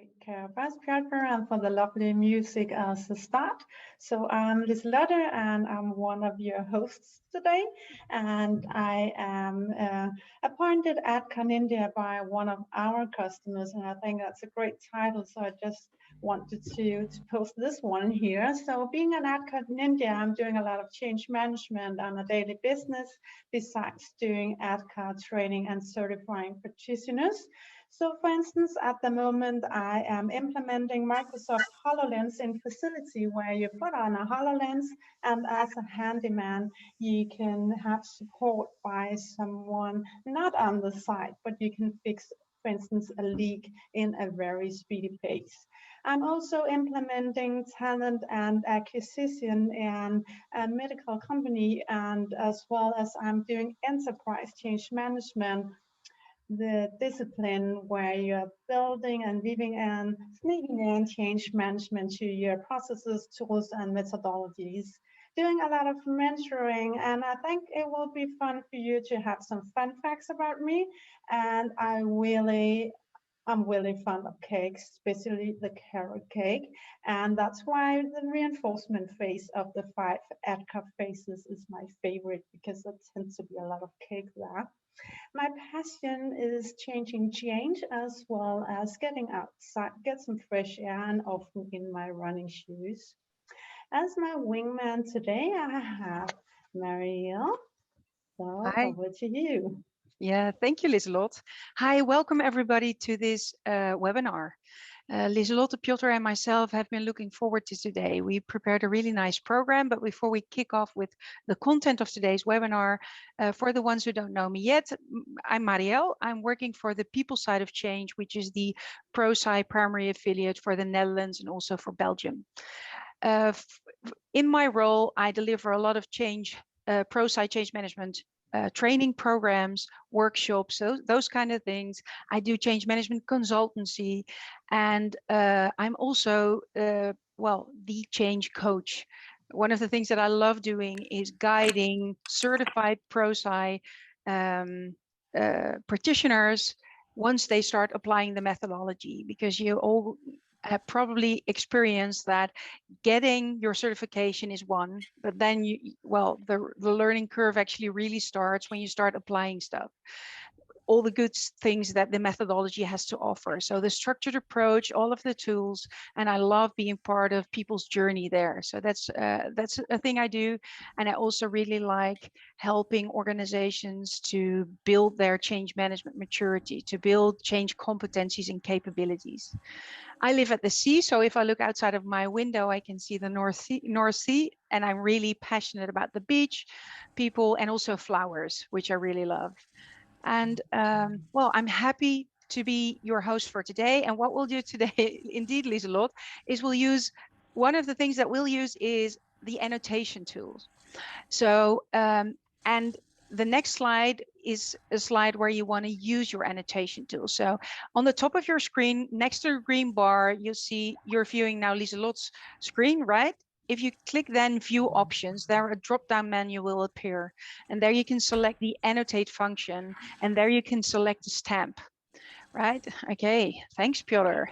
Take care of us, Piotr, and for the lovely music as a start. So I'm Liselotte, and I'm one of your hosts today. And I am appointed at India by one of our customers, and I think that's a great title. So I just wanted to post this one here. So being an adcon in India, I'm doing a lot of change management on a daily business, besides doing adcard training and certifying practitioners. So for instance, at the moment, I am implementing Microsoft HoloLens in facility where you put on a HoloLens and as a handyman, you can have support by someone not on the site, but you can fix, for instance, a leak in a very speedy pace. I'm also implementing talent and acquisition in a medical company, and as well as I'm doing enterprise change management, the discipline where you're building and weaving and sneaking in change management to your processes, tools, and methodologies. Doing a lot of mentoring, and I think it will be fun for you to have some fun facts about me. And I'm really fond of cakes, especially the carrot cake. And that's why the reinforcement phase of the five ADCA phases is my favorite because there tends to be a lot of cake there. My passion is changing change as well as getting outside, get some fresh air, and often in my running shoes. As my wingman today, I have Mariel. So Hi. over to you. Yeah, thank you, Liselotte. Hi, welcome everybody to this webinar. Liselotte, Piotr, and myself have been looking forward to today. We prepared a really nice program, but before we kick off with the content of today's webinar, for the ones who don't know me yet, I'm Mariel. I'm working for the People Side of Change, which is the ProSci primary affiliate for the Netherlands and also for Belgium. In my role, I deliver a lot of change, ProSci change management training programs, workshops, those kind of things. I do change management consultancy, and I'm also, the change coach. One of the things that I love doing is guiding certified ProSci practitioners once they start applying the methodology, because you all have probably experienced that getting your certification is one, but then the learning curve actually really starts when you start applying stuff, all the good things that the methodology has to offer. So the structured approach, all of the tools, and I love being part of people's journey there. So that's a thing I do. And I also really like helping organizations to build their change management maturity, to build change competencies and capabilities. I live at the sea, so if I look outside of my window, I can see the North Sea, and I'm really passionate about the beach, people, and also flowers, which I really love. And I'm happy to be your host for today. And what we'll do today, indeed, Liselotte, is one of the things that we'll use is the annotation tools. So, and the next slide is a slide where you want to use your annotation tool. So on the top of your screen, next to the green bar, you'll see you're viewing now Liselotte's screen, right? If you click then view options, there a drop-down menu will appear. And there you can select the annotate function, and there you can select the stamp. Right. Okay. Thanks, Piotr.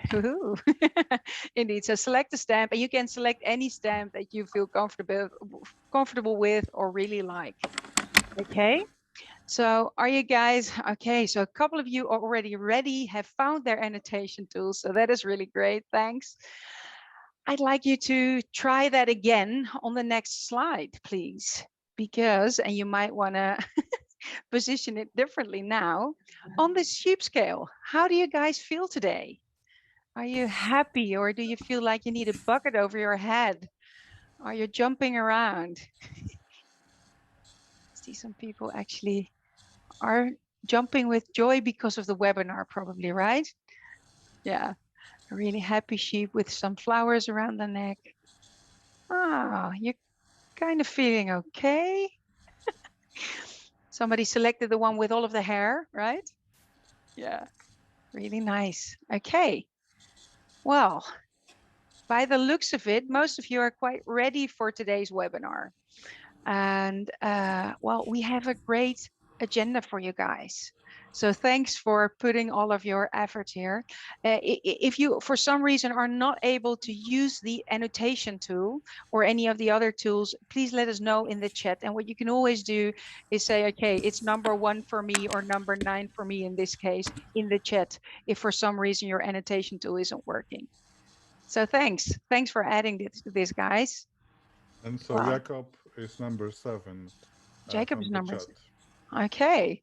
Indeed. So select a stamp, and you can select any stamp that you feel comfortable with or really like. Okay. So are you guys okay? So a couple of you are already ready, have found their annotation tools. So that is really great. Thanks. I'd like you to try that again on the next slide, please, because, and you might want to position it differently now, on the sheep scale. How do you guys feel today? Are you happy, or do you feel like you need a bucket over your head? Are you jumping around? See, some people actually are jumping with joy because of the webinar, probably, right? Yeah, a really happy sheep with some flowers around the neck. Ah, you're kind of feeling okay. Somebody selected the one with all of the hair, right? Yeah, really nice. Okay, well, by the looks of it, most of you are quite ready for today's webinar. And we have a great agenda for you guys. So thanks for putting all of your effort here. If you, for some reason, are not able to use the annotation tool or any of the other tools, please let us know in the chat. And what you can always do is say, okay, it's number 1 for me or number 9 for me in this case in the chat, if for some reason your annotation tool isn't working. So thanks for adding this guys. And so Wow. Jakob is number 7 Jacob's from the number. chat. Okay.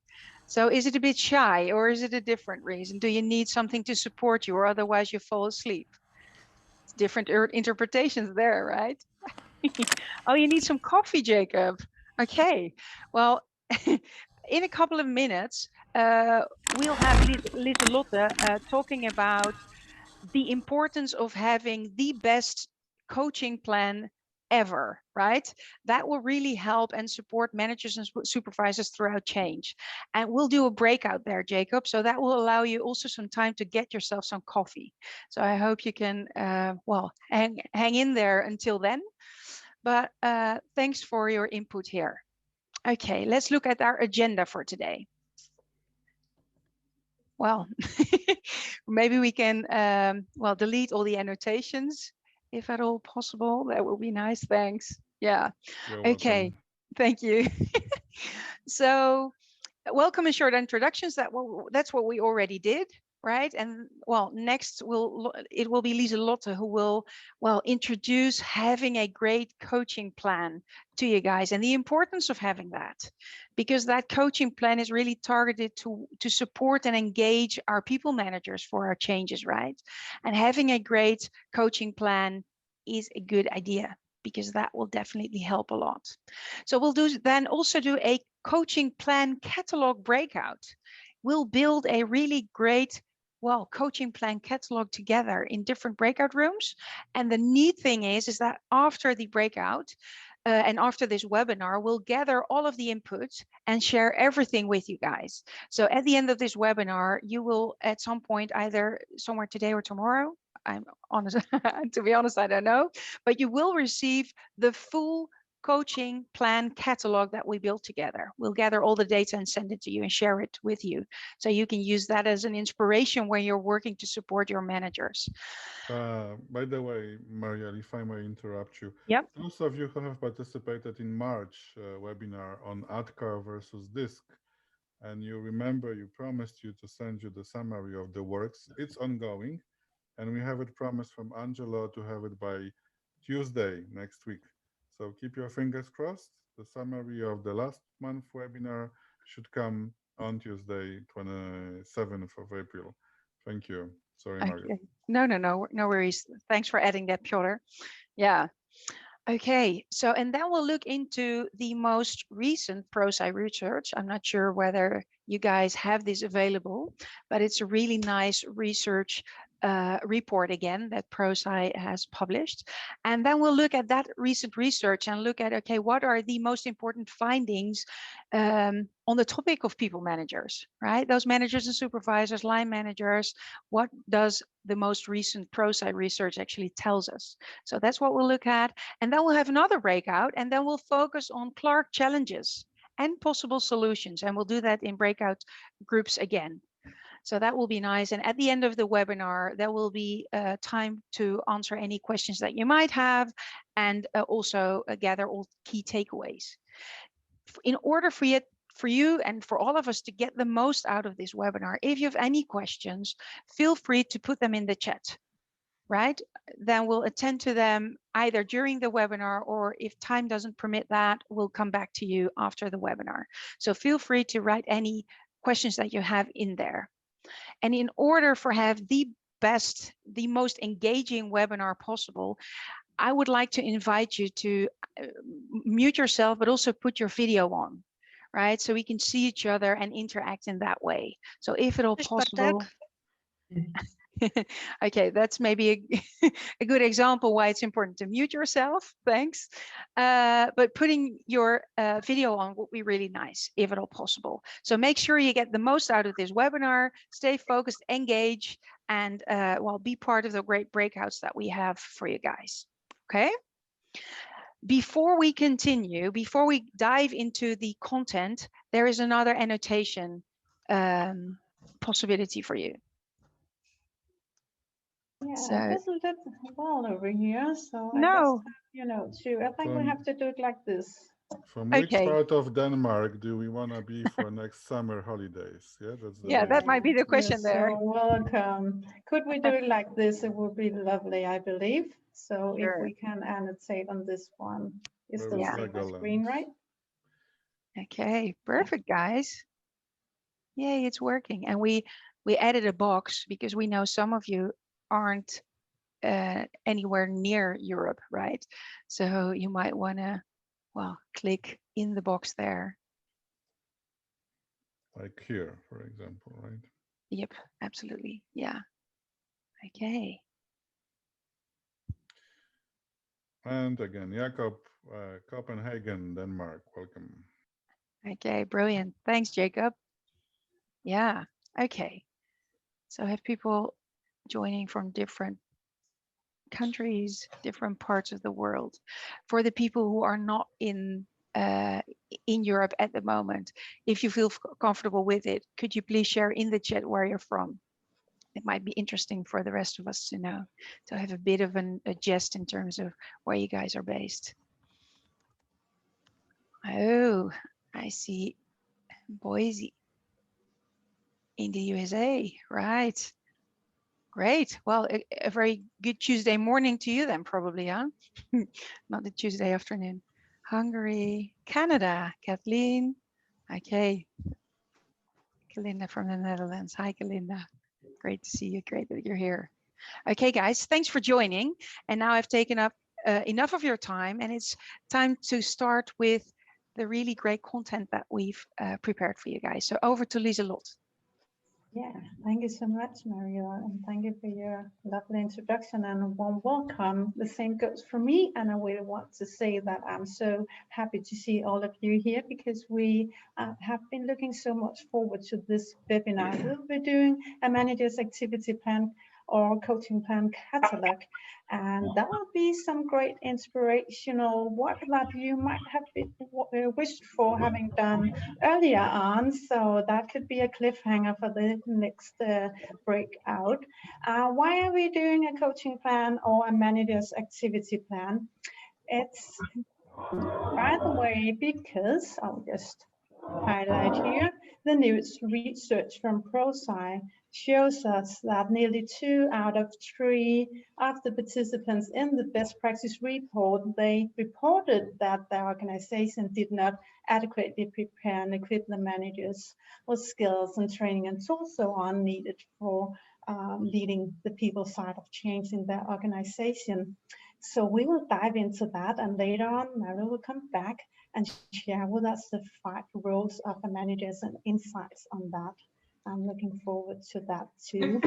So is it a bit shy or is it a different reason? Do you need something to support you or otherwise you fall asleep? It's different interpretations there, right? Oh, you need some coffee, Jacob. Okay. Well, in a couple of minutes, we'll have Liselotte talking about the importance of having the best coaching plan ever, right? That will really help and support managers and supervisors throughout change. And we'll do a breakout there, Jacob. So that will allow you also some time to get yourself some coffee. So I hope you can, well, hang in there until then. But thanks for your input here. Okay, let's look at our agenda for today. Well, maybe we can, well, delete all the annotations if at all possible. That would be nice. Thanks. Yeah. You're Okay. welcome. Thank you. So, welcome and short introductions. That's what we already did, right? And well, next it will be Liselotte who will, well, introduce having a great coaching plan to you guys and the importance of having that, because that coaching plan is really targeted to support and engage our people managers for our changes, right? And having a great coaching plan is a good idea, because that will definitely help a lot. So we'll then also do a coaching plan catalog breakout. We'll build a really great, well, coaching plan catalog together in different breakout rooms. And the neat thing is that after the breakout and after this webinar, we'll gather all of the inputs and share everything with you guys. So at the end of this webinar, you will at some point, either somewhere today or tomorrow, I'm honest, to be honest, I don't know, but you will receive the full coaching plan catalog that we built together. We'll gather all the data and send it to you and share it with you, so you can use that as an inspiration when you're working to support your managers. By the way, Mariel, if I may interrupt you, Yep. those of you who have participated in March webinar on ADCAR versus DISC, and you remember you promised you to send you the summary of the works, it's ongoing, and we have it promised from Angelo to have it by Tuesday next week. So keep your fingers crossed. The summary of the last month webinar should come on Tuesday, 27th of April. Thank you. Sorry, Mariel. Okay. No worries. Thanks for adding that, Piotr. Yeah. Okay, so and then we'll look into the most recent ProSci research. I'm not sure whether you guys have this available, but it's a really nice research report again that ProSci has published. And then we'll look at that recent research and look at, okay, what are the most important findings on the topic of people managers, right? Those managers and supervisors, line managers, what does the most recent ProSci research actually tells us? So that's what we'll look at. And then we'll have another breakout, and then we'll focus on Clark challenges and possible solutions. And we'll do that in breakout groups again. So that will be nice. And at the end of the webinar, there will be time to answer any questions that you might have, and also gather all key takeaways. In order for you and for all of us to get the most out of this webinar, if you have any questions, feel free to put them in the chat, right? Then we'll attend to them either during the webinar, or if time doesn't permit that, we'll come back to you after the webinar. So feel free to write any questions that you have in there. And in order for have the best, the most engaging webinar possible, I would like to invite you to mute yourself, but also put your video on, right? So we can see each other and interact in that way. So if at all possible. Okay, that's maybe a good example why it's important to mute yourself. Thanks. But putting your video on would be really nice, if at all possible. So make sure you get the most out of this webinar, stay focused, engage, and well, be part of the great breakouts that we have for you guys. Okay. Before we continue, before we dive into the content, there is another annotation possibility for you. Yeah, So it doesn't look well over here. So I just no, I think we have to do it like this. From which okay. part of Denmark do we want to be for next summer holidays? Yeah, that's the Yeah, that might be the question You're there. so welcome. Could we do it like this? It would be lovely, I believe. So if Sure. we can annotate on this one, you Where still is see my Legoland? screen, right? Okay, perfect, guys. Yay, it's working. And we added a box because we know some of you aren't anywhere near Europe, right? So you might want to, well, click in the box there. Like here, for example, right? Yep, absolutely. Yeah. Okay. And again, Jakob, Copenhagen, Denmark, welcome. Okay, brilliant. Thanks, Jacob. Yeah. Okay. So I have people joining from different countries, different parts of the world. For the people who are not in Europe at the moment, if you feel comfortable with it, could you please share in the chat where you're from? It might be interesting for the rest of us to know, to have a bit of a gist in terms of where you guys are based. Oh, I see Boise in the USA, right? Great. Well, a very good Tuesday morning to you then, probably, huh? Not the Tuesday afternoon. Hungary, Canada, Kathleen. Okay. Kalinda from the Netherlands. Hi, Kalinda. Great to see you. Great that you're here. Okay, guys, thanks for joining. And now I've taken up enough of your time, and it's time to start with the really great content that we've prepared for you guys. So over to Liselotte. Yeah, thank you so much, Mariel, and thank you for your lovely introduction and a warm welcome. The same goes for me, and I really want to say that I'm so happy to see all of you here because we have been looking so much forward to this webinar. We'll be doing a manager's activity plan or coaching plan catalog, and that will be some great inspirational work that you might have wished for having done earlier on. So that could be a cliffhanger for the next breakout. Why are we doing a coaching plan or a manager's activity plan? It's, by the way, because I'll just highlight here, the newest research from ProSci shows us that nearly 2 out of 3 of the participants in the best practice report, they reported that their organization did not adequately prepare and equip the managers with skills and training and tools so on needed for leading the people side of change in their organization. So we will dive into that, and later on, Mariel will come back and share with us the 5 roles of the managers and insights on that. I'm looking forward to that too.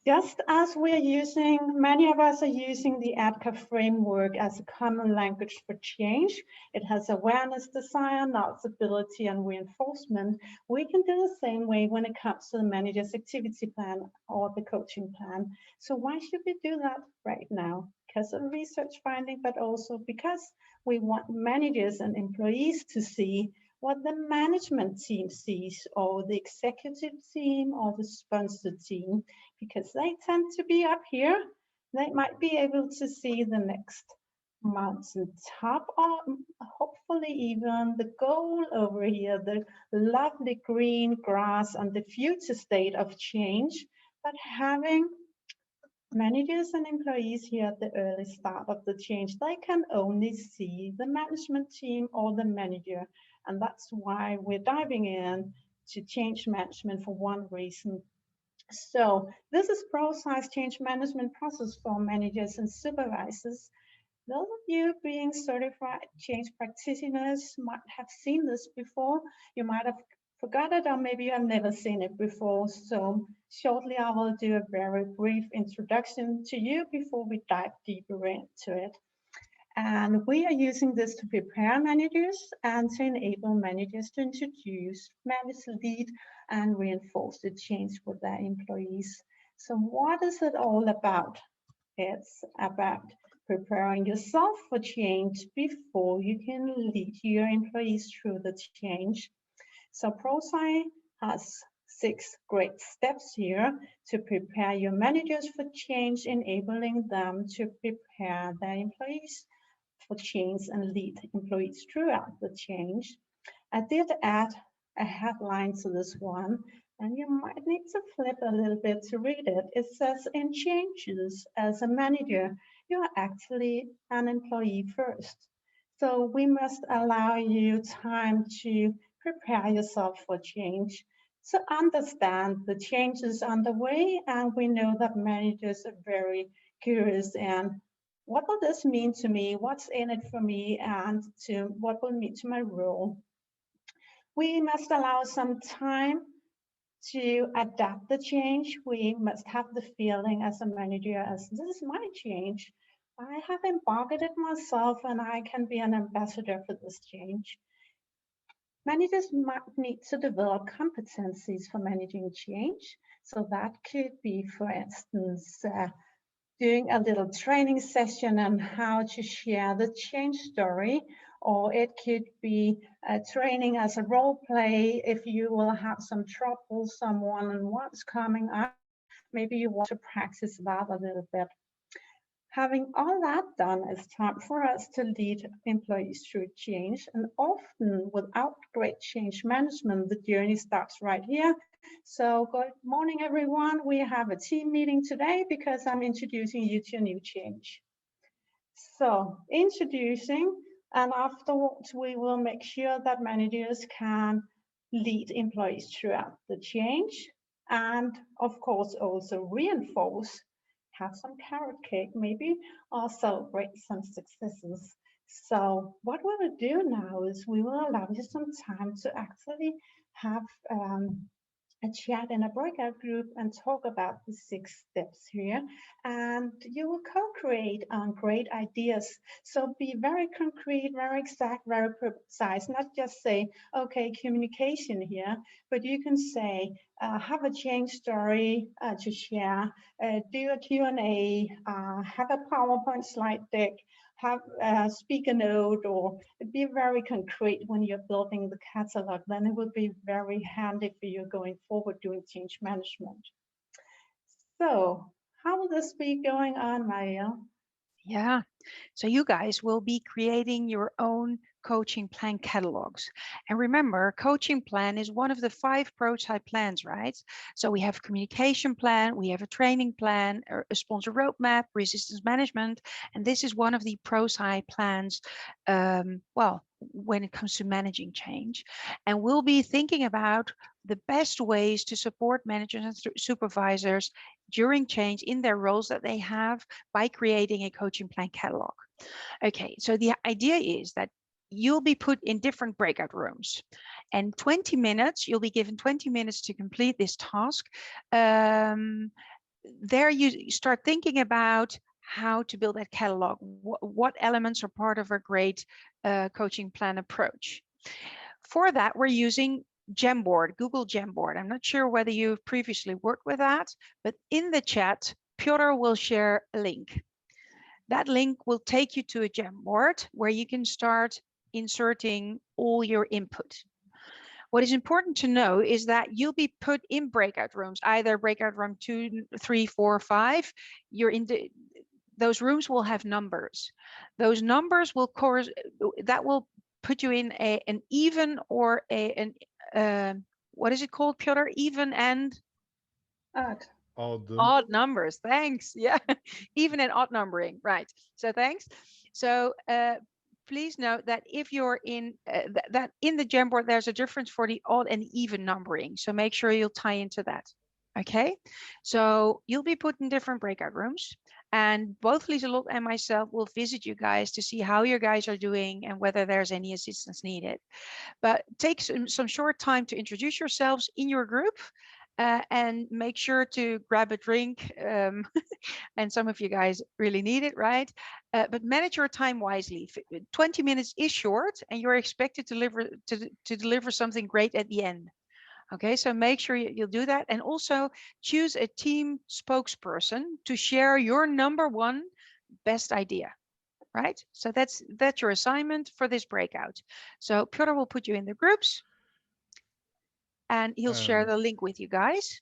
Just as many of us are using the ADKA framework as a common language for change, it has awareness, desire, knowledgeability, and reinforcement. We can do the same way when it comes to the manager's activity plan or the coaching plan. So why should we do that right now? Because of research finding, but also because we want managers and employees to see what the management team sees, or the executive team, or the sponsor team, because they tend to be up here. They might be able to see the next mountain top, or hopefully even the goal over here, the lovely green grass and the future state of change. But having managers and employees here at the early start of the change, they can only see the management team or the manager. And that's why we're diving in to change management for one reason. So this is ProSci's change management process for managers and supervisors. Those of you being certified change practitioners might have seen this before. You might have forgot it, or maybe you have never seen it before. So shortly, I will do a very brief introduction to you before we dive deeper into it. And we are using this to prepare managers and to enable managers to introduce, manage, lead, and reinforce the change with their employees. So what is it all about? It's about preparing yourself for change before you can lead your employees through the change. So ProSci has 6 great steps here to prepare your managers for change, enabling them to prepare their employees for change and lead employees throughout the change. I did add a headline to this one, and you might need to flip a little bit to read it. It says, in changes, as a manager, you are actually an employee first. So we must allow you time to prepare yourself for change, to understand the changes underway, and we know that managers are very curious and what will this mean to me? What's in it for me? And to what will mean to my role? We must allow some time to adapt the change. We must have the feeling as a manager as this is my change. I have embarked it myself and I can be an ambassador for this change. Managers might need to develop competencies for managing change. So that could be, for instance, doing a little training session on how to share the change story, or it could be training as a role play if you will have some trouble, someone and what's coming up. Maybe you want to practice that a little bit. Having all that done, it's time for us to lead employees through change, and often without great change management, the journey starts right here. So good morning, everyone. We have a team meeting today because I'm introducing you to a new change. So introducing, and afterwards we will make sure that managers can lead employees throughout the change, and of course also reinforce, have some carrot cake maybe, or celebrate some successes. So what we will do now is we will allow you some time to actually have a chat in a breakout group and talk about the 6 steps here, and you will co-create on great ideas. So be very concrete, very exact, very precise, not just say, okay, communication here, but you can say, have a change story to share, do a Q&A, have a PowerPoint slide deck, have speak a note, or be very concrete when you're building the catalog. Then it will be very handy for you going forward doing change management. So how will this be going on, Mariel? Yeah, so you guys will be creating your own coaching plan catalogs. And remember, coaching plan is one of the 5 ProSci plans, right? So we have a communication plan, we have a training plan, a sponsor roadmap, resistance management, and this is one of the ProSci plans, well, when it comes to managing change. And we'll be thinking about the best ways to support managers and supervisors during change in their roles that they have by creating a coaching plan catalog. Okay, so the idea is that you'll be put in different breakout rooms, and 20 minutes, you'll be given 20 minutes to complete this task. There you start thinking about how to build that catalog, what elements are part of a great coaching plan approach. For that, we're using Jamboard, Google Jamboard. I'm not sure whether you've previously worked with that, but in the chat, Piotr will share a link. That link will take you to a Jamboard where you can start inserting all your input. What is important to know is that you'll be put in breakout rooms, either breakout room 2, 3, 4, 5. You're in those rooms will have numbers. Those numbers will that will put you in an even or what is it called, Piotr? Even and odd numbers. Thanks. Yeah, even and odd numbering. Right. So thanks. So please note that if you're in that in the Jamboard, there's a difference for the odd and even numbering. So make sure you'll tie into that. Okay. So you'll be put in different breakout rooms, and both Liselotte and myself will visit you guys to see how your guys are doing and whether there's any assistance needed. But take some short time to introduce yourselves in your group. And make sure to grab a drink, and some of you guys really need it, right? But manage your time wisely. 20 minutes is short, and you're expected to deliver something great at the end. Okay, so make sure you'll do that, and also choose a team spokesperson to share your #1 best idea, right? So that's your assignment for this breakout. So Piotr will put you in the groups. and he'll share the link with you guys.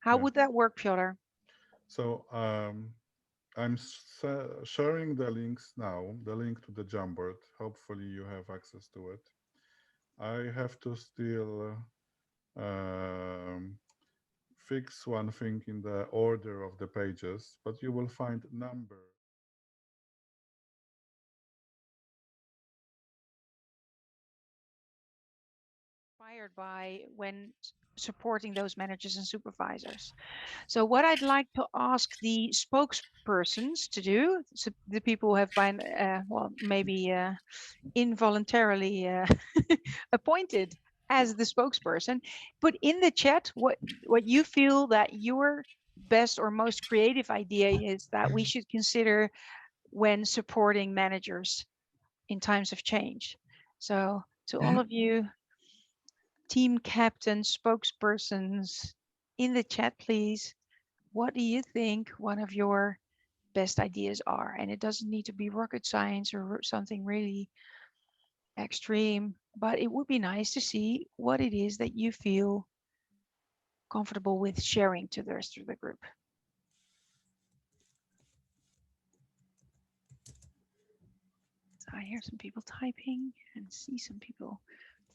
How would that work, Piotr? So I'm sharing the links now, the link to the Jamboard. Hopefully you have access to it. I have to still fix one thing in the order of the pages, but you will find number. Inspired by when supporting those managers and supervisors. So what I'd like to ask the spokespersons to do, so the people who have been, well, maybe involuntarily appointed as the spokesperson, put in the chat what you feel that your best or most creative idea is that we should consider when supporting managers in times of change. So to all of you team captains, spokespersons in the chat, please, what do you think one of your best ideas are? And it doesn't need to be rocket science or something really extreme, but it would be nice to see what it is that you feel comfortable with sharing to the rest of the group. So I hear some people typing and see some people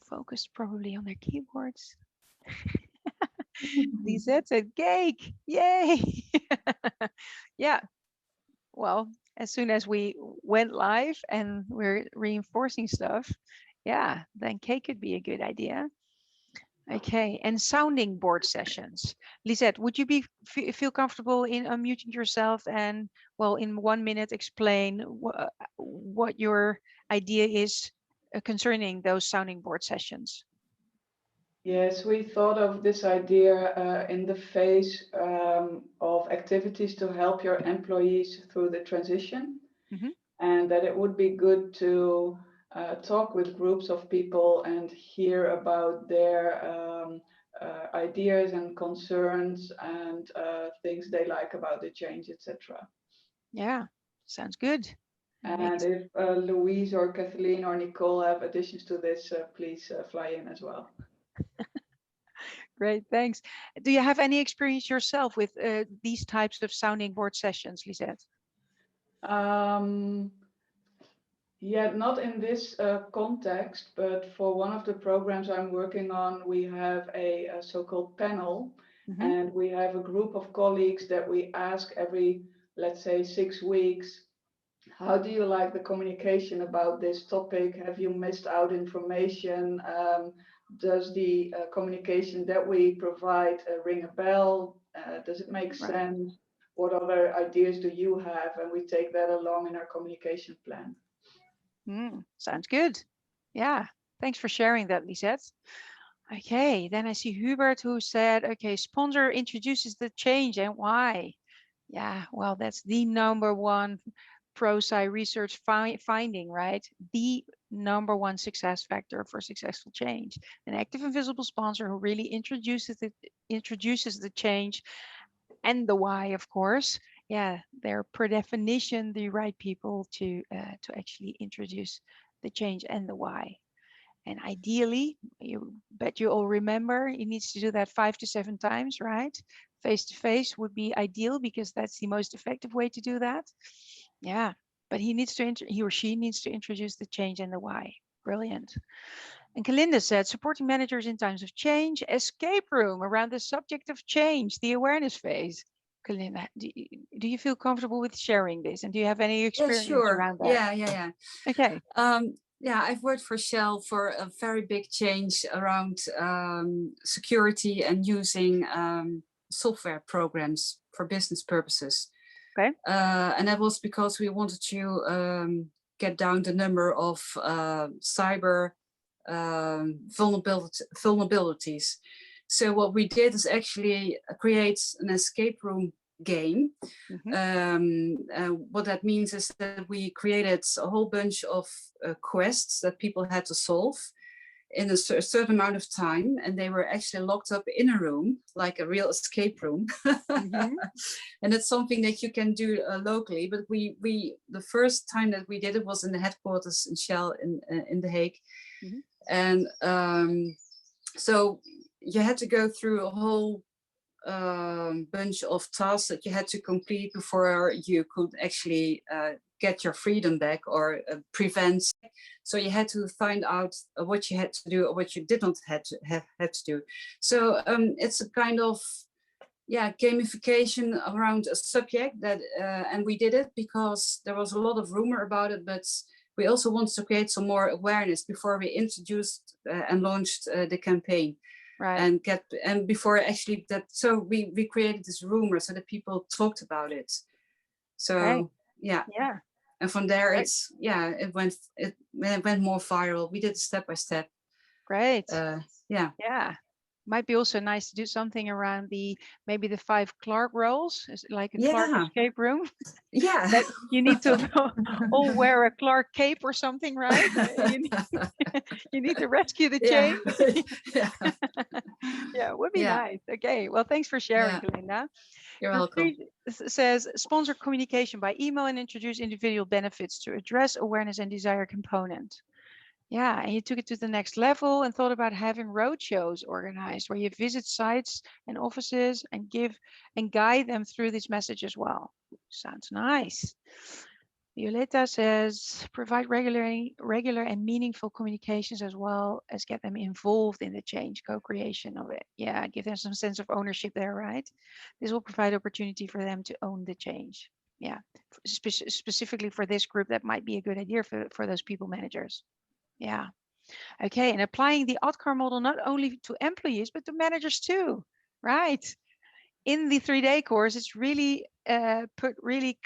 focused probably on their keyboards. Lisette said cake, yay. Yeah, well, as soon as we went live and we're reinforcing stuff, yeah, then cake could be a good idea. Okay, and sounding board sessions. Lisette, would you feel comfortable in unmuting yourself and, well, in 1 minute explain what your idea is concerning those sounding board sessions? Yes, we thought of this idea in the phase of activities to help your employees through the transition, and that it would be good to talk with groups of people and hear about their ideas and concerns and things they like about the change, etc. Yeah, sounds good. And if Louise or Kathleen or Nicole have additions to this, please fly in as well. Great, thanks. Do you have any experience yourself with these types of sounding board sessions, Lisette? Yeah, not in this context, but for one of the programs I'm working on, we have a so-called panel, and we have a group of colleagues that we ask every, let's say, 6 weeks, how do you like the communication about this topic? Have you missed out information? Does the communication that we provide ring a bell? Does it make sense? What other ideas do you have? And we take that along in our communication plan. Sounds good. Yeah, thanks for sharing that, Lisette. Okay, then I see Hubert who said, okay, sponsor introduces the change and why? Yeah, well, that's the #1 ProSci research finding, right? The #1 success factor for successful change. An active and visible sponsor who really introduces the change and the why, of course. Yeah, they're per definition the right people to actually introduce the change and the why. And ideally, you bet you all remember, he needs to do that 5 to 7 times, right? Face to face would be ideal because that's the most effective way to do that. Yeah, but he or she needs to introduce the change and the why. Brilliant. And Kalinda said, supporting managers in times of change, escape room around the subject of change, the awareness phase. Kalinda, do you feel comfortable with sharing this? And do you have any experience around that? Yeah. Okay. Yeah, I've worked for Shell for a very big change around security and using software programs for business purposes. Okay. And that was because we wanted to get down the number of cyber vulnerabilities. So what we did is actually create an escape room game. What that means is that we created a whole bunch of quests that people had to solve in a certain amount of time, and they were actually locked up in a room, like a real escape room. And it's something that you can do locally, but we the first time that we did it was in the headquarters in Shell in The Hague. And so you had to go through a whole bunch of tasks that you had to complete before you could actually get your freedom back or prevent. So you had to find out what you had to do or what you did not have to do. So it's a kind of gamification around a subject that, and we did it because there was a lot of rumor about it, but we also wanted to create some more awareness before we introduced and launched the campaign. Right. And before actually that, so we created this rumor so that people talked about it. So Right. yeah. And from there, Right. it went more viral. We did it step by step. Great. Yeah. Might be also nice to do something around maybe the 5 Clark roles, like a Clark escape room. Yeah. That you need to all wear a Clark cape or something, right? You need to rescue the chain. Yeah, would be nice. Okay, well, thanks for sharing, Glinda. You're welcome. Says sponsor communication by email and introduce individual benefits to address awareness and desire component. Yeah, and you took it to the next level and thought about having roadshows organized where you visit sites and offices and guide them through this message as well. Sounds nice. Violeta says provide regular and meaningful communications as well as get them involved in the change co-creation of it. Yeah, give them some sense of ownership there, right? This will provide opportunity for them to own the change. Yeah, specifically for this group, that might be a good idea for those people managers. Yeah. Okay. And applying the OTCAR model not only to employees, but to managers too, right? In the 3-day course, it's really put really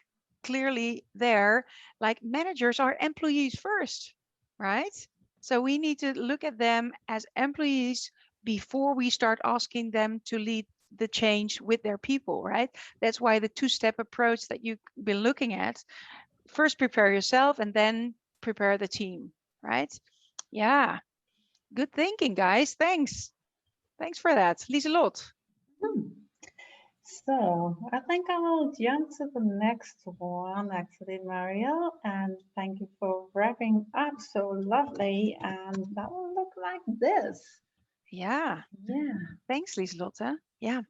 clearly there, like managers are employees first, right? So we need to look at them as employees before we start asking them to lead the change with their people, right? That's why the 2-step approach that you've been looking at, first prepare yourself and then prepare the team. Right? Yeah. Good thinking, guys. Thanks. Thanks for that. Liselotte. So I think I will jump to the next one, actually, Mariel, and thank you for wrapping up so lovely. And that will look like this. Yeah. Yeah. Thanks, Liselotte. Yeah.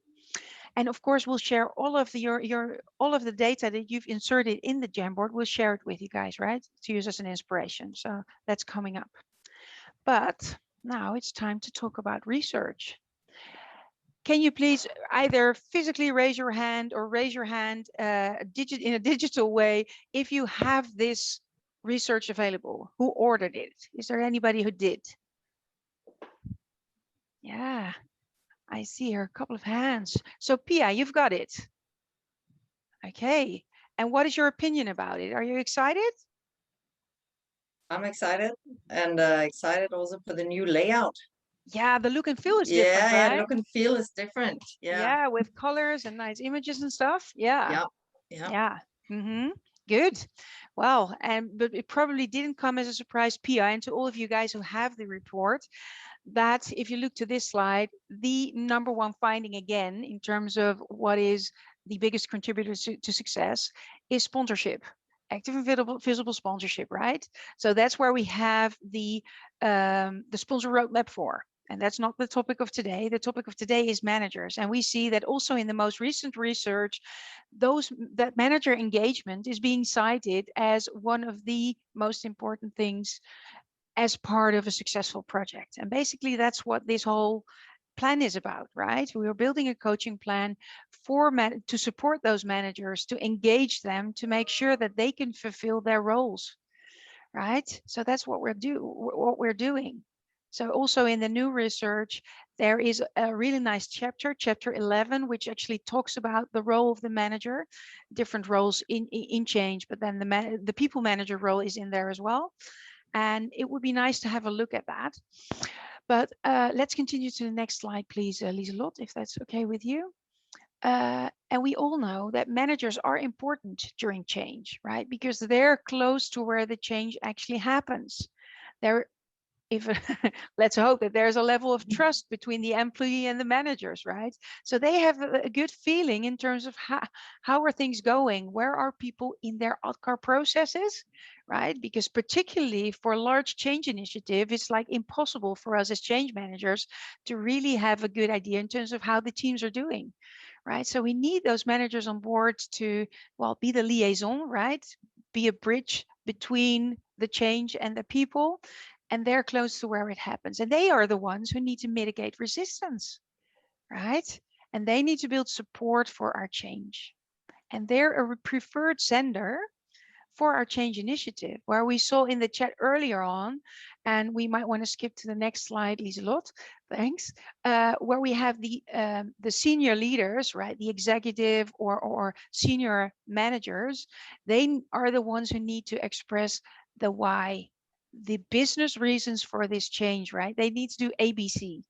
And of course, we'll share all of all of the data that you've inserted in the Jamboard. We'll share it with you guys, right? To use as an inspiration. So that's coming up. But now it's time to talk about research. Can you please either physically raise your hand or raise your hand in a digital way if you have this research available? Who ordered it? Is there anybody who did? Yeah, I see here a couple of hands. So Pia, you've got it. Okay. And what is your opinion about it? Are you excited? I'm excited and excited also for the new layout. Yeah, the look and feel is different, right? Yeah, look and feel is different. Yeah, with colors and nice images and stuff. Yeah. Yeah. Good. Well, but it probably didn't come as a surprise, Pia, and to all of you guys who have the report, that if you look to this slide, the number one finding again in terms of what is the biggest contributor to success is sponsorship. Active and visible sponsorship, right? So that's where we have the sponsor roadmap for. And that's not the topic of today. The topic of today is managers. And we see that also in the most recent research, that manager engagement is being cited as one of the most important things as part of a successful project. And basically that's what this whole plan is about, right? We are building a coaching plan to support those managers, to engage them, to make sure that they can fulfill their roles, right? So that's what we're doing. So also in the new research, there is a really nice chapter 11, which actually talks about the role of the manager, different roles in change, but then the people manager role is in there as well. And it would be nice to have a look at that. But let's continue to the next slide, please, Liselotte, if that's okay with you. And we all know that managers are important during change, right? Because they're close to where the change actually happens. They're if let's hope that there's a level of trust between the employee and the managers, right? So they have a good feeling in terms of how are things going, where are people in their OTCAR processes, right? Because particularly for large change initiative, it's like impossible for us as change managers to really have a good idea in terms of how the teams are doing, right? So we need those managers on board to, well, be the liaison, right? Be a bridge between the change and the people, and they're close to where it happens. And they are the ones who need to mitigate resistance, right? And they need to build support for our change. And they're a preferred sender for our change initiative, where we saw in the chat earlier on, and we might want to skip to the next slide, Liselotte, thanks, where we have the senior leaders, right, the executive or senior managers. They are the ones who need to express the why, the business reasons for this change, right? They need to do ABC.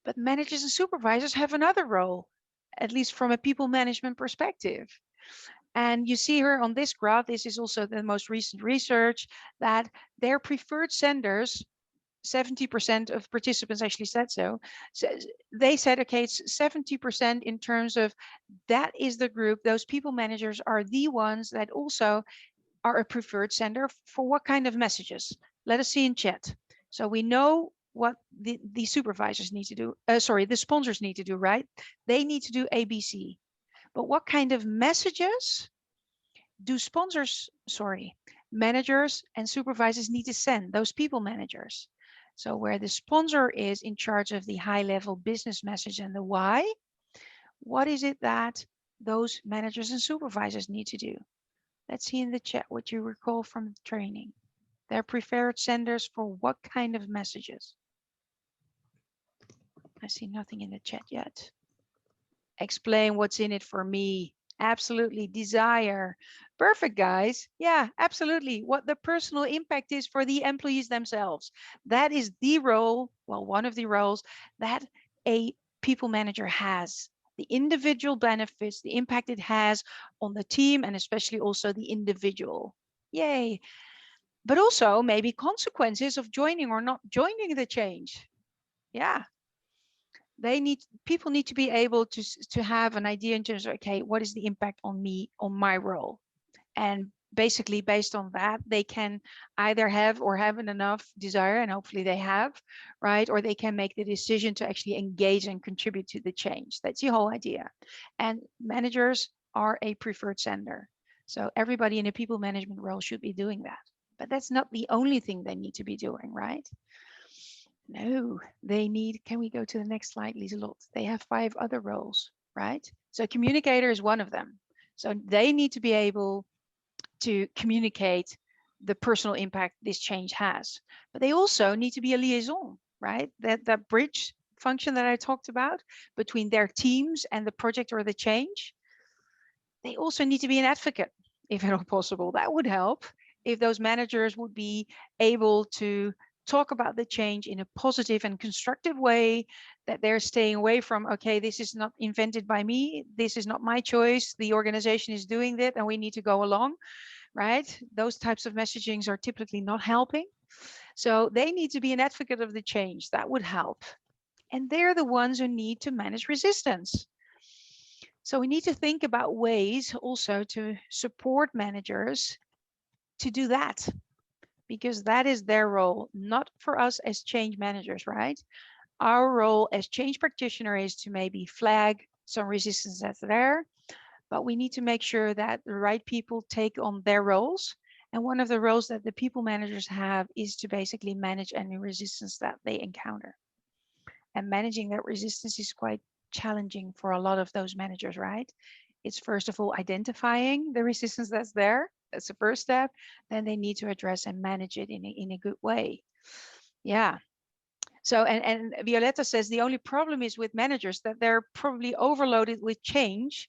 But managers and supervisors have another role, at least from a people management perspective. And you see here on this graph, this is also the most recent research, that their preferred senders, 70% of participants actually said so. So they said, okay, it's 70% in terms of that is the group, those people managers are the ones that also are a preferred sender for what kind of messages. Let us see in chat. So we know what the supervisors need to do, the sponsors need to do, right? They need to do ABC. But what kind of messages do managers and supervisors need to send, those people managers? So where the sponsor is in charge of the high level business message and the why, what is it that those managers and supervisors need to do? Let's see in the chat what you recall from the training. Their preferred senders for what kind of messages? I see nothing in the chat yet. Explain what's in it for me. Absolutely. Desire. Perfect, guys. Yeah, absolutely. What the personal impact is for the employees themselves. That is the role, well, one of the roles that a people manager has. The individual benefits, the impact it has on the team, and especially also the individual. Yay. But also maybe consequences of joining or not joining the change. Yeah. People need to be able to have an idea in terms of, okay, what is the impact on me, on my role? And basically based on that, they can either have or haven't enough desire, and hopefully they have, right? Or they can make the decision to actually engage and contribute to the change. That's the whole idea. And managers are a preferred sender. So everybody in a people management role should be doing that. But that's not the only thing they need to be doing, right? No, they need, can we go to the next slide, Liselotte? They have 5 other roles, right? So communicator is one of them. So they need to be able to communicate the personal impact this change has. But they also need to be a liaison, right? That bridge function that I talked about between their teams and the project or the change. They also need to be an advocate, if at all possible. That would help if those managers would be able to talk about the change in a positive and constructive way, that they're staying away from, okay, this is not invented by me, this is not my choice, the organization is doing that and we need to go along, right? Those types of messagings are typically not helping. So they need to be an advocate of the change. That would help. And they're the ones who need to manage resistance. So we need to think about ways also to support managers to do that, because that is their role, not for us as change managers, right? Our role as change practitioner is to maybe flag some resistance that's there, but we need to make sure that the right people take on their roles. And one of the roles that the people managers have is to basically manage any resistance that they encounter. And managing that resistance is quite challenging for a lot of those managers, right? It's first of all identifying the resistance that's there. That's the first step. Then they need to address and manage it in a good way. Yeah. So, and Violetta says the only problem is with managers that they're probably overloaded with change.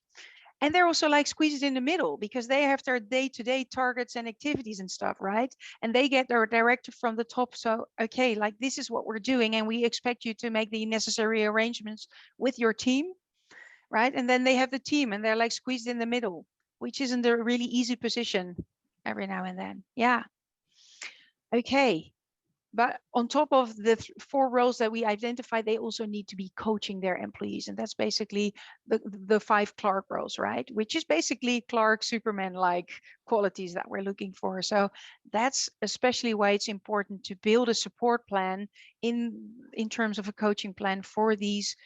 And they're also like squeezed in the middle because they have their day-to-day targets and activities and stuff, right? And they get their directive from the top. So, okay, like this is what we're doing. And we expect you to make the necessary arrangements with your team, right? And then they have the team and they're like squeezed in the middle, which isn't a really easy position every now and then. Yeah. Okay. But on top of the 4 roles that we identified, they also need to be coaching their employees. And that's basically the 5 Clark roles, right? Which is basically Clark Superman-like qualities that we're looking for. So that's especially why it's important to build a support plan in terms of a coaching plan for these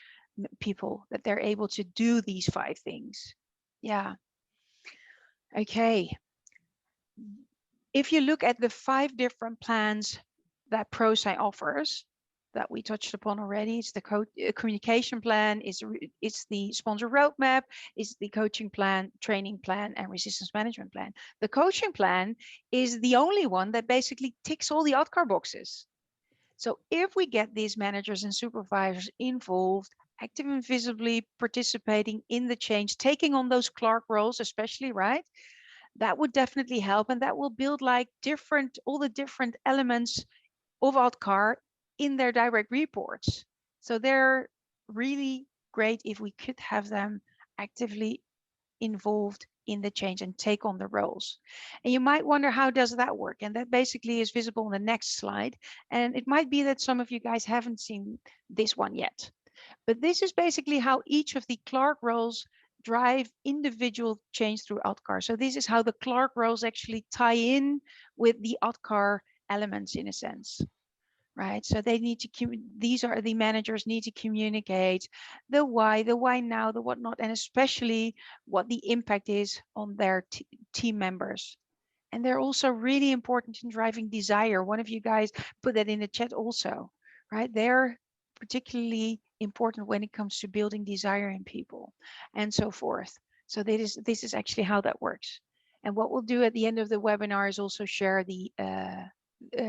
people, that they're able to do these 5 things. Yeah. Okay. If you look at the 5 different plans that ProSci offers that we touched upon already, it's the communication plan, it's the sponsor roadmap, it's the coaching plan, training plan, and resistance management plan. The coaching plan is the only one that basically ticks all the OTCAR boxes. So if we get these managers and supervisors involved, active and visibly participating in the change, taking on those Clark roles, especially, right? That would definitely help, and that will build like all the different elements of OTCAR in their direct reports. So they're really great if we could have them actively involved in the change and take on the roles. And you might wonder, how does that work? And that basically is visible on the next slide. And it might be that some of you guys haven't seen this one yet. But this is basically how each of the Clark roles drive individual change through OTCAR. So this is how the Clark roles actually tie in with the OTCAR elements in a sense, right? So they need to, these are the managers need to communicate the why now, the what not, and especially what the impact is on their team members. And they're also really important in driving desire. One of you guys put that in the chat also, right? They're particularly important when it comes to building desire in people and so forth. So this is actually how that works. And what we'll do at the end of the webinar is also share the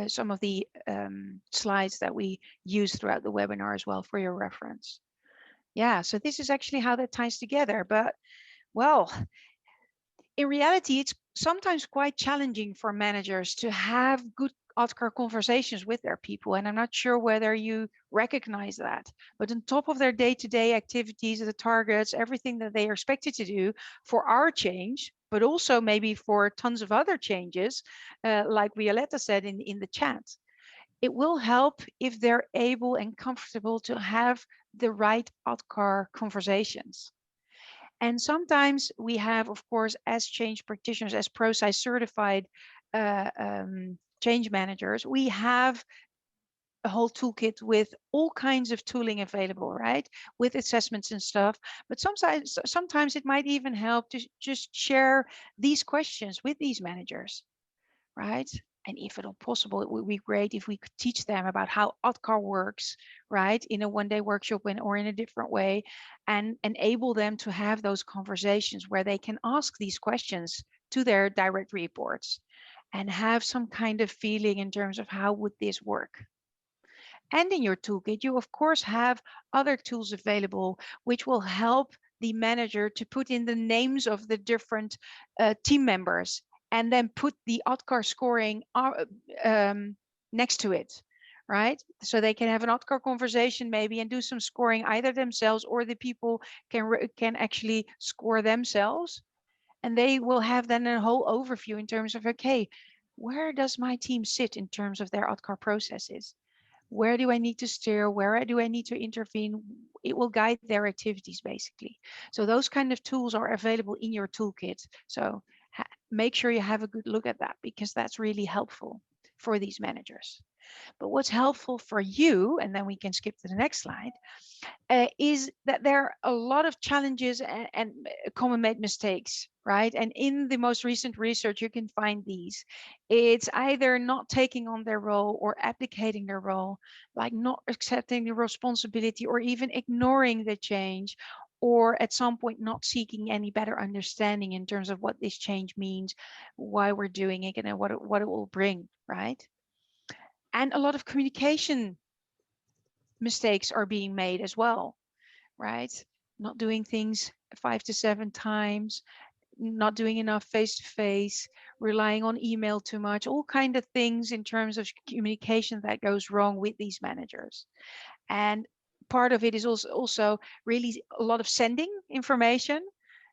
some of the slides that we use throughout the webinar as well for your reference. Yeah, so this is actually how that ties together. But well, in reality, it's sometimes quite challenging for managers to have good OTCAR conversations with their people. And I'm not sure whether you recognize that. But on top of their day-to-day activities, the targets, everything that they are expected to do for our change, but also maybe for tons of other changes, like Violetta said in the chat, it will help if they're able and comfortable to have the right OTCAR conversations. And sometimes we have, of course, as change practitioners, as ProSci certified change managers, we have a whole toolkit with all kinds of tooling available, right? With assessments and stuff. But sometimes it might even help to just share these questions with these managers, right? And if at all possible, it would be great if we could teach them about how OTCAR works, right? In a one-day workshop or in a different way, and enable them to have those conversations where they can ask these questions to their direct reports and have some kind of feeling in terms of how would this work. And in your toolkit, you of course have other tools available, which will help the manager to put in the names of the different team members and then put the OTCAR scoring next to it, right? So they can have an OTCAR conversation maybe and do some scoring either themselves, or the people can actually score themselves. And they will have then a whole overview in terms of, okay, where does my team sit in terms of their OTCAR processes? Where do I need to steer? Where do I need to intervene? It will guide their activities basically. So those kind of tools are available in your toolkit. So make sure you have a good look at that, because that's really helpful for these managers. But what's helpful for you, and then we can skip to the next slide, is that there are a lot of challenges and common made mistakes, right? And in the most recent research, you can find these. It's either not taking on their role or abdicating their role, like not accepting the responsibility or even ignoring the change, or at some point not seeking any better understanding in terms of what this change means, why we're doing it, and what it will bring, right? And a lot of communication mistakes are being made as well, right? Not doing things 5 to 7 times, not doing enough face-to-face, relying on email too much, all kind of things in terms of communication that goes wrong with these managers. And part of it is also really a lot of sending information.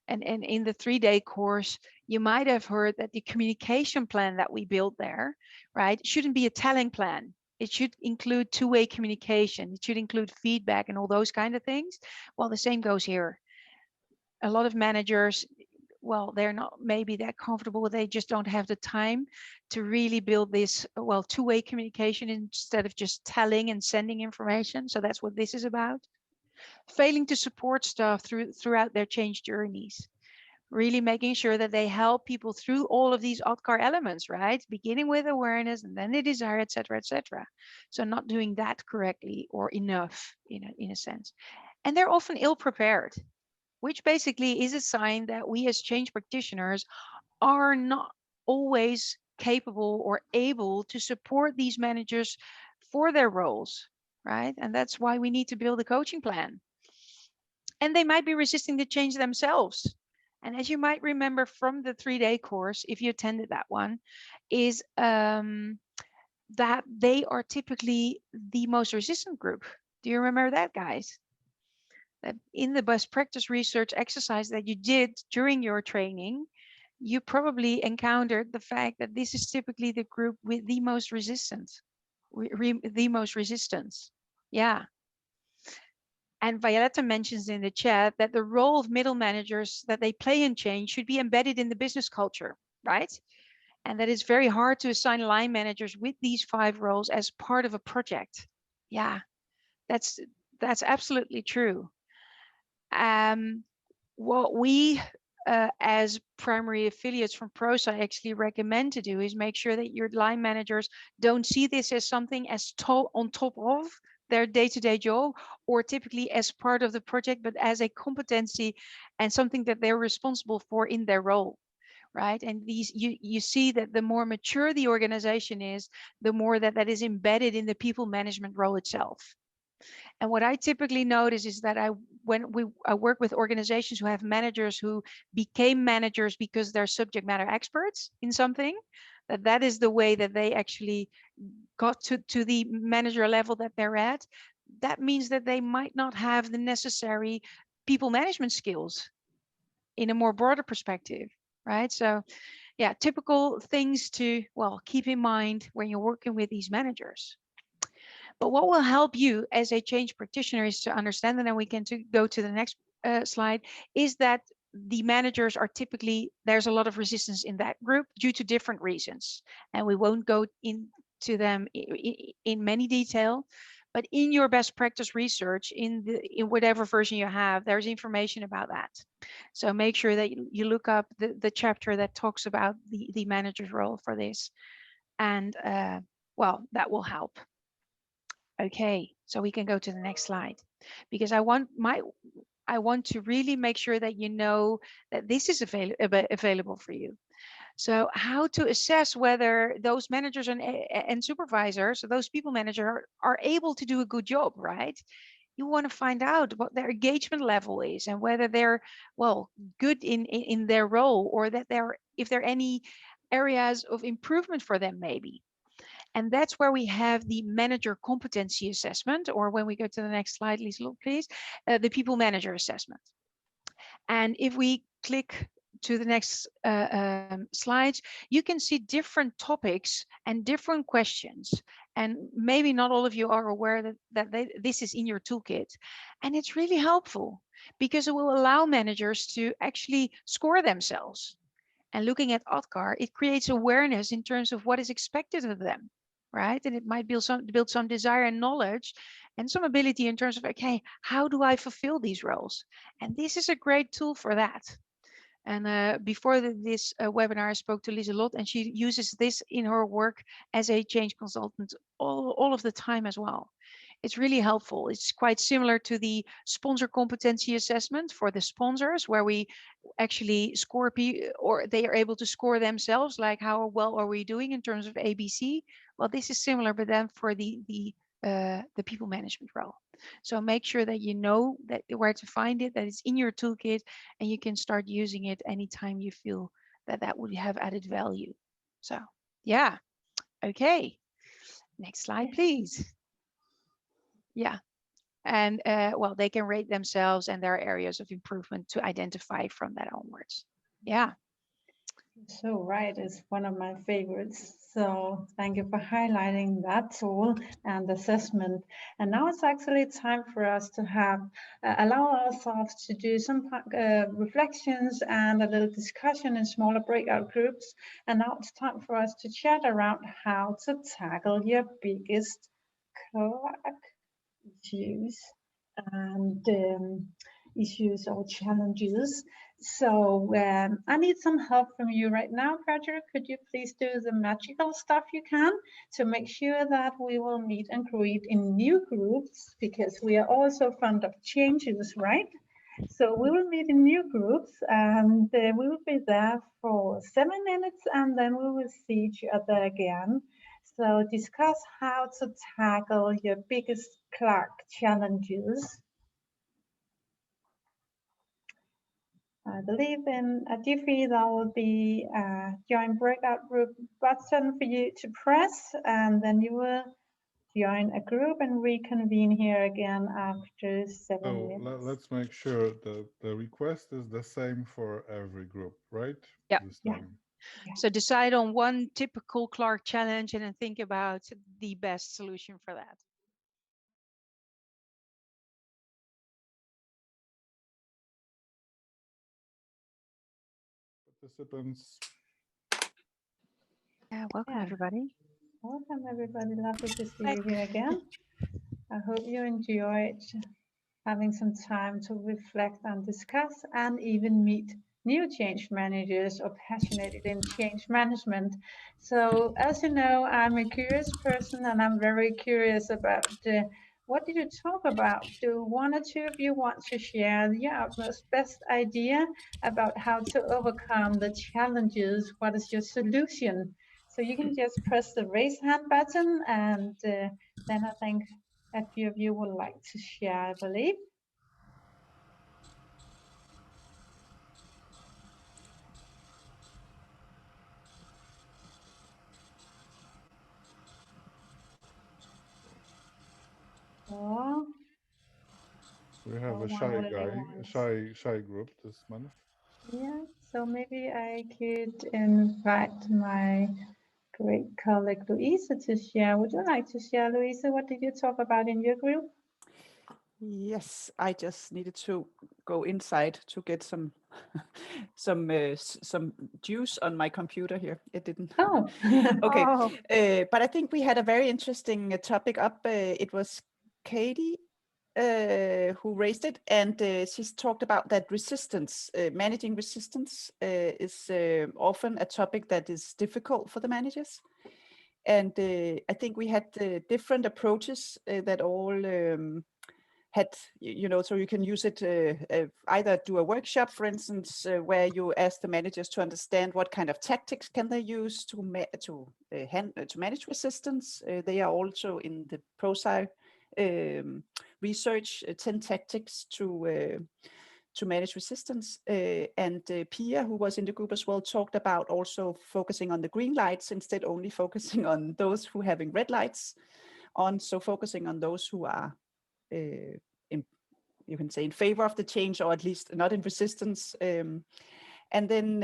And in the 3-day course, you might have heard that the communication plan that we built there, right, shouldn't be a telling plan. It should include two-way communication. It should include feedback and all those kind of things. Well, the same goes here. A lot of managers, well, they're not maybe that comfortable. They just don't have the time to really build this, well, two-way communication instead of just telling and sending information. So that's what this is about. Failing to support staff throughout their change journeys. Really making sure that they help people through all of these OTCAR elements, right? Beginning with awareness and then the desire, etc., etc. So not doing that correctly or enough in a sense. And they're often ill prepared, which basically is a sign that we as change practitioners are not always capable or able to support these managers for their roles, right? And that's why we need to build a coaching plan. And they might be resisting the change themselves. And as you might remember from the 3-day course, if you attended that one, is that they are typically the most resistant group. Do you remember that, guys? That in the best practice research exercise that you did during your training, you probably encountered the fact that this is typically the group with the most resistance. The most resistance. Yeah. And Violetta mentions in the chat that the role of middle managers that they play in change should be embedded in the business culture, right? And that it's very hard to assign line managers with these 5 roles as part of a project. Yeah, that's absolutely true. What we as primary affiliates from PROSA actually recommend to do is make sure that your line managers don't see this as something as on top of their day-to-day job, or typically as part of the project, but as a competency and something that they're responsible for in their role, right? And these, you see that the more mature the organization is, the more that is embedded in the people management role itself. And what I typically notice is that I work with organizations who have managers who became managers because they're subject matter experts in something, that is the way that they actually got to the manager level that they're at. That means that they might not have the necessary people management skills in a more broader perspective, right? So yeah, typical things to, well, keep in mind when you're working with these managers. But what will help you as a change practitioner is to understand, and then we can go to the next slide, is that the managers are typically, there's a lot of resistance in that group due to different reasons. And we won't go into them in many detail, but in your best practice research, in whatever version you have, there's information about that. So make sure that you look up the chapter that talks about the manager's role for this. And well, that will help. Okay, so we can go to the next slide, because I want to really make sure that you know that this is available for you. So how to assess whether those managers and supervisors, those people managers are able to do a good job, right? You want to find out what their engagement level is and whether they're, well, good in their role, or that if there are any areas of improvement for them maybe. And that's where we have the manager competency assessment, or when we go to the next slide, Liselotte, please, the people manager assessment. And if we click to the next slides, you can see different topics and different questions. And maybe not all of you are aware that this is in your toolkit. And it's really helpful because it will allow managers to actually score themselves. And looking at OTCAR, it creates awareness in terms of what is expected of them, right? And it might build some desire and knowledge and some ability in terms of, okay, how do I fulfill these roles? And this is a great tool for that. And before this webinar, I spoke to Liselotte, and she uses this in her work as a change consultant all of the time as well. It's really helpful. It's quite similar to the sponsor competency assessment for the sponsors, where we actually score or they are able to score themselves, like how well are we doing in terms of ABC. Well, this is similar, but then for the people management role. So make sure that you know that where to find it, that it's in your toolkit, and you can start using it anytime you feel that would have added value. So yeah, okay. Next slide, please. Yeah. And well, they can rate themselves, and there are areas of improvement to identify from that onwards. Yeah. So right is one of my favorites. So thank you for highlighting that tool and assessment. And now it's actually time for us to have allow ourselves to do some reflections and a little discussion in smaller breakout groups. And now it's time for us to chat around how to tackle your biggest issues and issues or challenges. So I need some help from you right now, Roger. Could you please do the magical stuff you can to make sure that we will meet and greet in new groups, because we are also fond of changes, right? So we will meet in new groups and we will be there for 7 minutes and then we will see each other again. So discuss how to tackle your biggest Clark challenges. I believe in a Diffie, there will be a join breakout group button for you to press, and then you will join a group and reconvene here again after 7 So minutes. let's make sure that the request is the same for every group, right? Yeah. This Yeah. time. So decide on one typical Clark challenge and then think about the best solution for that. Participants. Yeah, welcome Yeah. everybody. Welcome everybody, lovely to see you here again. I hope you enjoyed having some time to reflect and discuss and even meet new change managers or passionate in change management. So as you know, I'm a curious person and I'm very curious about what did you talk about? Do one or two of you want to share your utmost best idea about how to overcome the challenges? What is your solution? So you can just press the raise hand button and then I think a few of you would like to share, I believe. Oh, We have a one shy only guy, a wants. shy group this month. Yeah, so maybe I could invite my great colleague Louisa to share. Would you like to share, Louisa? What did you talk about in your group? Yes, I just needed to go inside to get some some juice on my computer here. It didn't. Oh, Okay, Oh, but I think we had a very interesting topic up. It was Katie who raised it, and she's talked about that resistance, managing resistance is often a topic that is difficult for the managers. And I think we had different approaches that all had, you know, so you can use it either do a workshop, for instance, where you ask the managers to understand what kind of tactics can they use to manage resistance. They are also in the ProSci research 10 tactics to manage resistance. And Pia, who was in the group as well, talked about also focusing on the green lights instead only focusing on those who having red lights on. So focusing on those who are you can say in favor of the change, or at least not in resistance. And then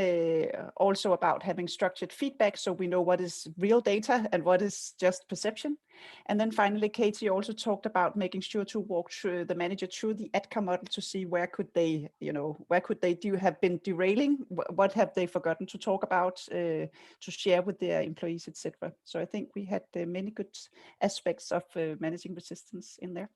also about having structured feedback, so we know what is real data and what is just perception. And then finally, Katie also talked about making sure to walk through the manager through the ADCA model to see where could they, you know, where could they have been derailing, what have they forgotten to talk about, to share with their employees, etc. So I think we had many good aspects of managing resistance in there.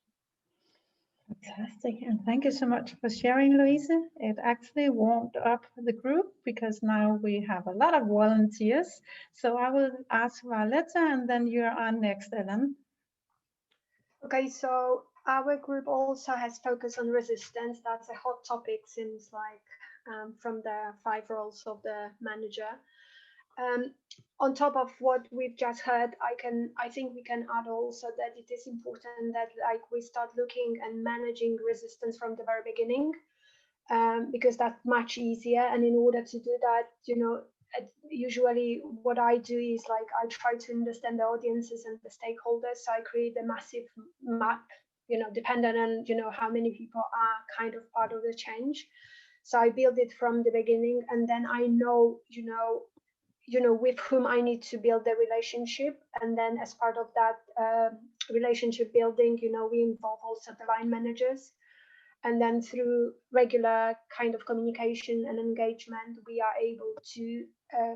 fantastic. And thank you so much for sharing, Louisa. It actually warmed up the group because now we have a lot of volunteers. So I will ask Violetta and then you're on next, Ellen. Okay, so our group also has focused on resistance. That's a hot topic since from the 5 roles of the manager. On top of what we've just heard, I think we can add also that it is important that we start looking and managing resistance from the very beginning, because that's much easier. And in order to do that, you know, usually what I do is I try to understand the audiences and the stakeholders. So I create a massive map, you know, depending on, you know, how many people are kind of part of the change. So I build it from the beginning, and then I know, you know, with whom I need to build the relationship. And then as part of that relationship building, we involve also the line managers. And then through regular kind of communication and engagement, we are able to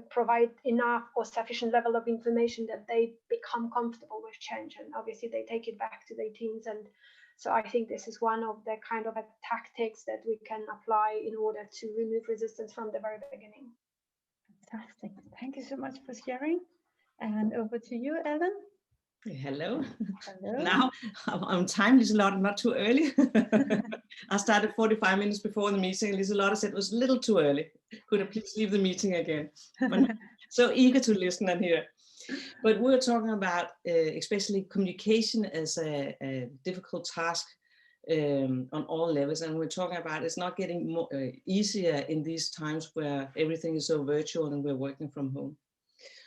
provide enough or sufficient level of information that they become comfortable with change. And obviously they take it back to their teams. And so I think this is one of the kind of tactics that we can apply in order to remove resistance from the very beginning. Fantastic. Thank you so much for sharing. And over to you, Ellen. Hello. Hello. Now I'm on time, Liselotte, not too early. I started 45 minutes before the meeting. Liselotte said it was a little too early. Could I please leave the meeting again? So eager to listen and hear. But we're talking about especially communication as a difficult task on all levels. And we're talking about it's not getting more easier in these times where everything is so virtual and we're working from home.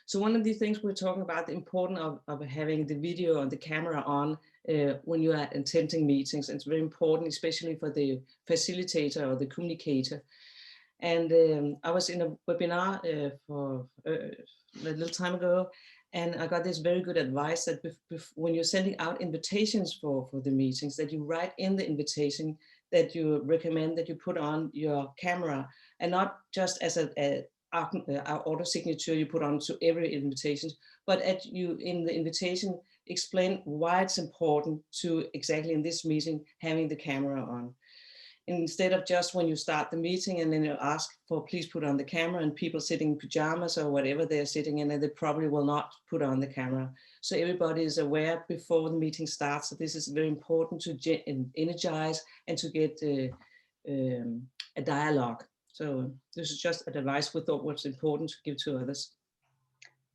So one of the things we're talking about, the importance of having the video and the camera on when you are attending meetings. It's very important, especially for the facilitator or the communicator. And I was in a webinar for a little time ago, and I got this very good advice that when you're sending out invitations for the meetings, that you write in the invitation that you recommend that you put on your camera, and not just as our auto signature you put on to every invitation, but in the invitation explain why it's important to exactly in this meeting having the camera on. Instead of just when you start the meeting and then you ask for please put on the camera, and people sitting in pajamas or whatever they're sitting in, and they probably will not put on the camera. So everybody is aware before the meeting starts that this is very important to energize and to get a dialogue. So this is just advice we thought was important to give to others.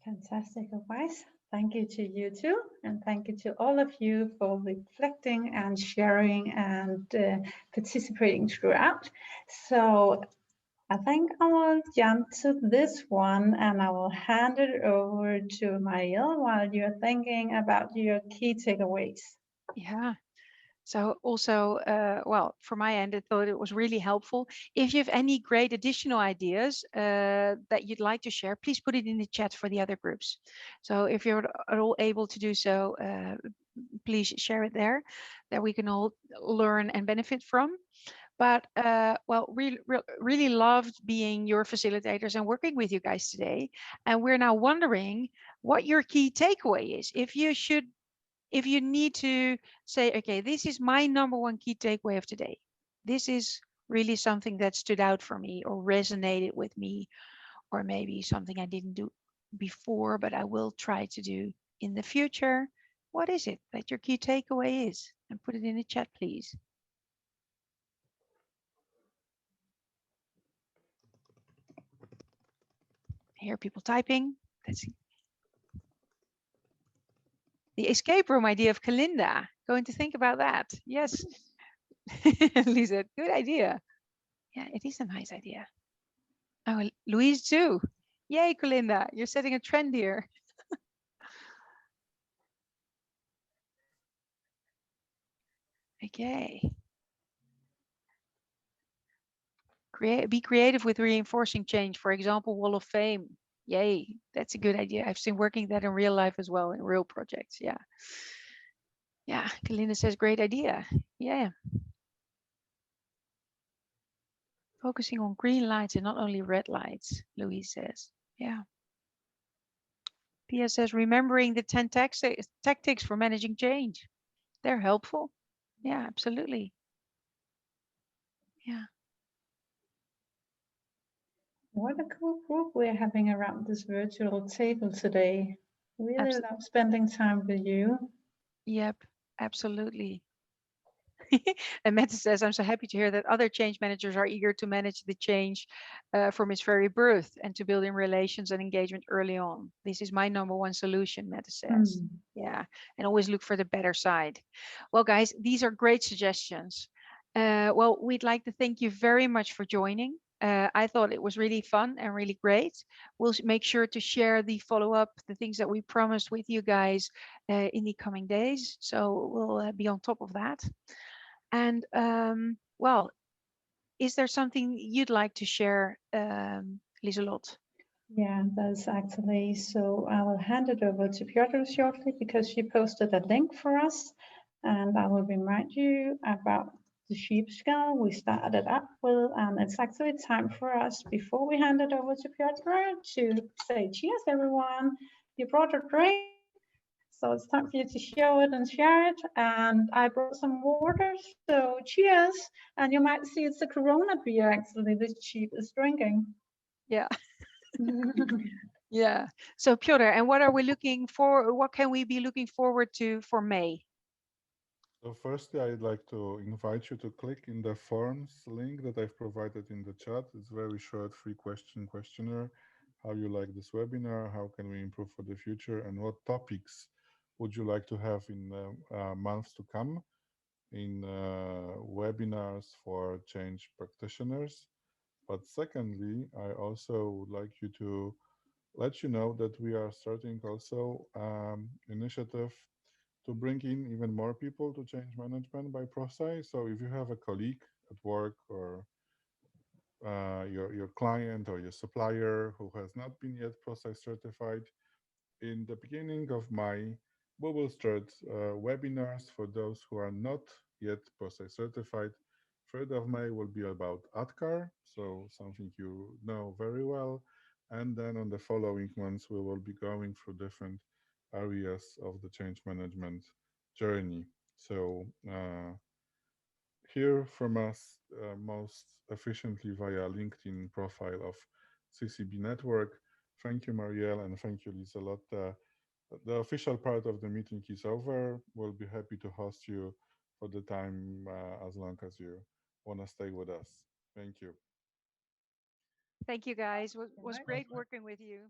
Fantastic advice. Thank you to you too. And thank you to all of you for reflecting and sharing and participating throughout. So I think I will jump to this one and I will hand it over to Mariel while you're thinking about your key takeaways. Yeah. So also, well, from my end, I thought it was really helpful. If you have any great additional ideas that you'd like to share, please put it in the chat for the other groups. So if you're at all able to do so, please share it there, that we can all learn and benefit from. But well, really loved being your facilitators and working with you guys today. And we're now wondering what your key takeaway is. If you need to say, okay, this is my number one key takeaway of today. This is really something that stood out for me or resonated with me, or maybe something I didn't do before, but I will try to do in the future. What is it that your key takeaway is? And put it in the chat, please. I hear people typing. Let's see. The escape room idea of Kalinda. Going to think about that. Yes. Lisa, good idea. Yeah, it is a nice idea. Oh, Louise too. Yay, Kalinda, you're setting a trend here. Okay. Be creative with reinforcing change. For example, Wall of Fame. Yay, that's a good idea. I've been working that in real life as well, in real projects. Yeah. Yeah, Kalinda says great idea. Yeah. Focusing on green lights and not only red lights, Louise says. Yeah. Pia says remembering the 10 tactics for managing change. They're helpful. Yeah, absolutely. Yeah. What a cool group we're having around this virtual table today. Really love spending time with you. Yep, absolutely. And Mette says, I'm so happy to hear that other change managers are eager to manage the change from its very birth and to build in relations and engagement early on. This is my number one solution, Mette says. Yeah, and always look for the better side. Well, guys, these are great suggestions. Well, we'd like to thank you very much for joining. I thought it was really fun and really great. We'll make sure to share the follow-up, the things that we promised with you guys in the coming days. So we'll be on top of that. And well, is there something you'd like to share, Liselotte? Yeah, that's actually, so I will hand it over to Piotr shortly because she posted a link for us. And I will remind you about the sheep skull we started up with. And it's actually time for us, before we hand it over to Piotr, to say cheers, everyone. You brought a drink, so it's time for you to show it and share it. And I brought some water, so cheers. And you might see it's a Corona beer, actually, the sheep is drinking. Yeah. Yeah. So Piotr, and what are we looking for? What can we be looking forward to for May? So firstly, I'd like to invite you to click in the forms link that I've provided in the chat. It's very short, free questionnaire. How you like this webinar? How can we improve for the future? And what topics would you like to have in months to come in webinars for change practitioners? But secondly, I also would like you to let you know that we are starting also initiative to bring in even more people to change management by ProSci. So if you have a colleague at work or your client or your supplier who has not been yet ProSci certified, in the beginning of May, we will start webinars for those who are not yet ProSci certified. 3rd of May will be about ADKAR, so something you know very well. And then on the following months, we will be going through different areas of the change management journey. So hear from us most efficiently via LinkedIn profile of CCB Network. Thank you, Mariel, and thank you, Liselotte. The official part of the meeting is over. We'll be happy to host you for the time as long as you want to stay with us. Thank you. Thank you, guys. Was great working with you.